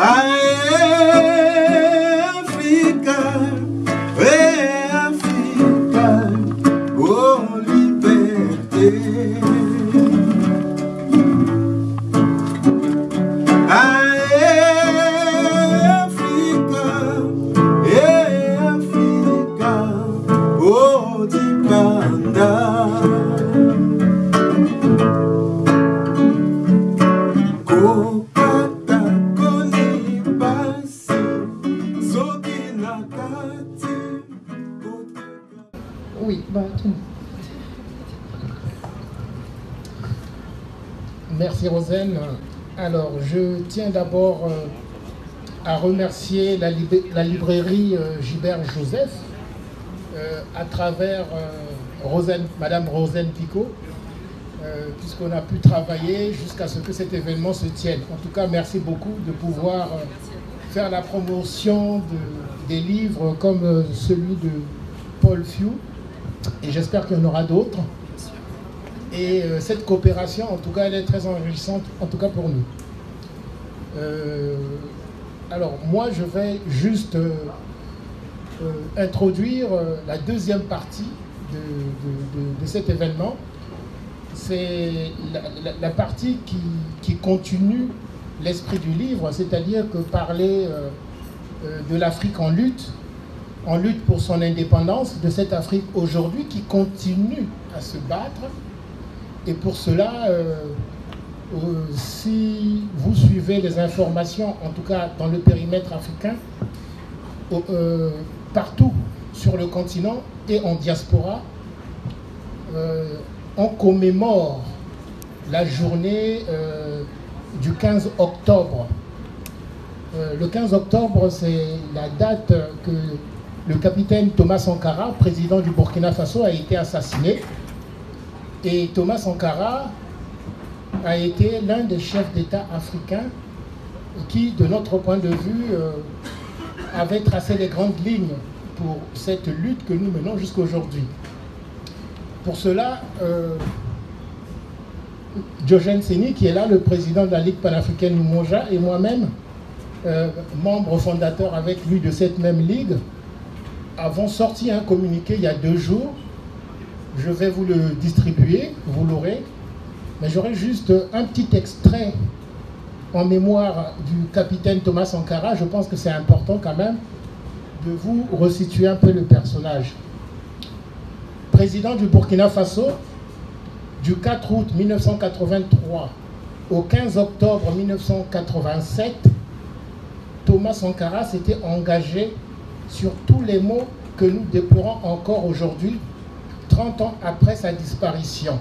Africa, oh liberté. Africa, oh dipanda. Oui, bah, merci Rosen. Alors, je tiens d'abord à remercier la librairie Gilbert Joseph à travers Madame Rosen Picot, puisqu'on a pu travailler jusqu'à ce que cet événement se tienne. En tout cas, merci beaucoup de pouvoir faire la promotion des livres comme celui de Paul Few. Et j'espère qu'il y en aura d'autres. Et cette coopération, en tout cas, elle est très enrichissante, en tout cas pour nous. Alors, moi, je vais juste introduire la deuxième partie de cet événement. C'est la partie qui continue l'esprit du livre, c'est-à-dire que parler de l'Afrique en lutte pour son indépendance, de cette Afrique aujourd'hui qui continue à se battre. Et pour cela, si vous suivez les informations, en tout cas dans le périmètre africain, partout sur le continent et en diaspora, on commémore la journée du 15 octobre. Le 15 octobre, c'est la date que le capitaine Thomas Sankara, président du Burkina Faso, a été assassiné. Et Thomas Sankara a été l'un des chefs d'État africains qui, de notre point de vue, avait tracé les grandes lignes pour cette lutte que nous menons jusqu'à aujourd'hui. Pour cela, Diogène Seni, qui est là, le président de la Ligue panafricaine Umoja, et moi-même, membre fondateur avec lui de cette même ligue, avons sorti un communiqué il y a 2 jours. Je vais vous le distribuer, vous l'aurez. Mais j'aurai juste un petit extrait en mémoire du capitaine Thomas Sankara. Je pense que c'est important quand même de vous resituer un peu le personnage. Président du Burkina Faso, du 4 août 1983 au 15 octobre 1987, Thomas Sankara s'était engagé sur tous les maux que nous déplorons encore aujourd'hui, 30 ans après sa disparition.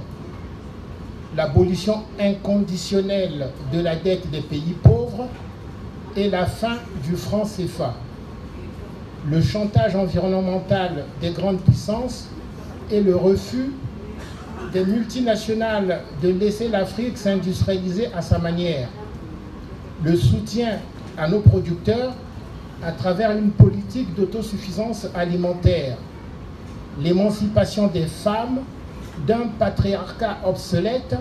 L'abolition inconditionnelle de la dette des pays pauvres et la fin du franc CFA. Le chantage environnemental des grandes puissances et le refus des multinationales de laisser l'Afrique s'industrialiser à sa manière. Le soutien à nos producteurs à travers une politique d'autosuffisance alimentaire. L'émancipation des femmes d'un patriarcat obsolète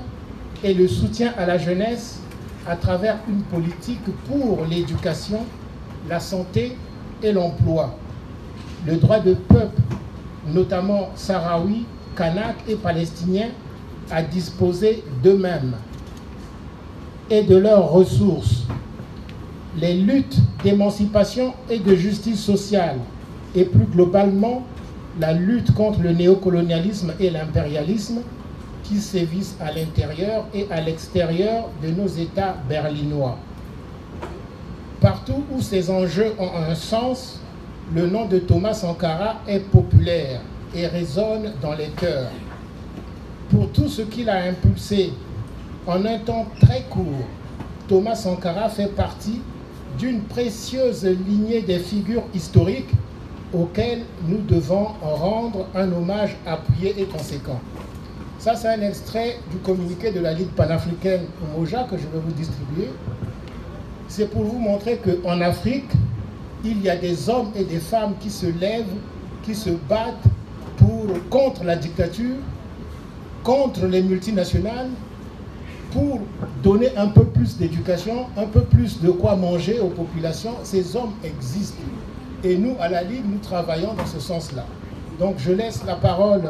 et le soutien à la jeunesse à travers une politique pour l'éducation, la santé et l'emploi. Le droit de peuple, notamment sahraouis, kanaks et palestiniens, à disposer d'eux-mêmes et de leurs ressources. Les luttes d'émancipation et de justice sociale et plus globalement la lutte contre le néocolonialisme et l'impérialisme qui sévissent à l'intérieur et à l'extérieur de nos États berlinois. Partout où ces enjeux ont un sens, le nom de Thomas Sankara est populaire et résonne dans les cœurs. Pour tout ce qu'il a impulsé en un temps très court, Thomas Sankara fait partie d'une précieuse lignée des figures historiques auxquelles nous devons rendre un hommage appuyé et conséquent. Ça, c'est un extrait du communiqué de la Ligue panafricaine Umoja que je vais vous distribuer. C'est pour vous montrer qu'en Afrique, il y a des hommes et des femmes qui se lèvent, qui se battent contre la dictature, contre les multinationales, pour donner un peu plus d'éducation, un peu plus de quoi manger aux populations. Ces hommes existent. Et nous, à la Ligue, nous travaillons dans ce sens-là. Donc je laisse la parole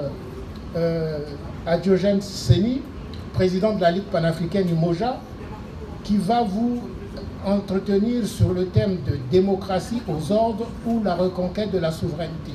à Diogène Séni, président de la Ligue panafricaine Umoja, qui va vous entretenir sur le thème de démocratie aux ordres ou la reconquête de la souveraineté.